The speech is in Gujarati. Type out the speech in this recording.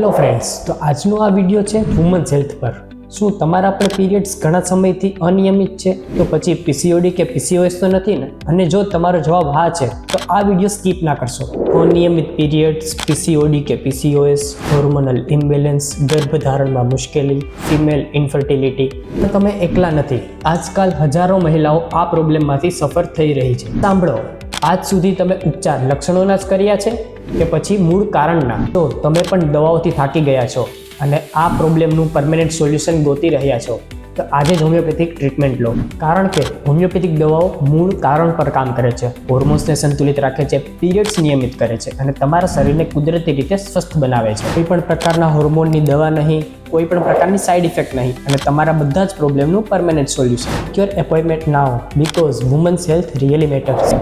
હેલો ફ્રેન્ડ્સ, તો આજનો આ વિડીયો છે વુમન્સ હેલ્થ પર. શું તમારા પણ પીરિયડ્સ ઘણા સમયથી અનિયમિત છે? તો પછી પીસીઓડી કે પીસીઓએસ તો નથી ને? અને જો તમારો જવાબ હા છે તો આ વિડીયો સ્કીપ ના કરશો. અનિયમિત પીરિયડ્સ, પીસીઓડી કે પીસીઓએસ, હોર્મોનલ ઇમ્બેલેન્સ, ગર્ભધારણમાં મુશ્કેલી, ફિમેલ ઇન્ફર્ટિલિટી, તો તમે એકલા નથી. આજકાલ હજારો મહિલાઓ આ પ્રોબ્લેમમાંથી સફર થઈ રહી છે. સાંભળો, આજ સુધી તમે ઉપચાર લક્ષણોના જ કર્યા છે કે પછી મૂળ કારણના? તો તમે પણ દવાઓથી થાકી ગયા છો અને આ પ્રોબ્લેમનું પરમેનન્ટ સોલ્યુશન ગોતી રહ્યા છો, તો આજે જ હોમિયોપેથિક ટ્રીટમેન્ટ લો. કારણ કે હોમિયોપેથિક દવાઓ મૂળ કારણ પર કામ કરે છે, હોર્મોન્સને સંતુલિત રાખે છે, પીરિયડ્સ નિયમિત કરે છે અને તમારા શરીરને કુદરતી રીતે સ્વસ્થ બનાવે છે. કોઈ પણ પ્રકારના હોર્મોનની દવા નહીં, કોઈ પણ પ્રકારની સાઇડ ઇફેક્ટ નહીં અને તમારા બધા જ પ્રોબ્લેમનું permanent solution. Your appointment now, because women's health really matters.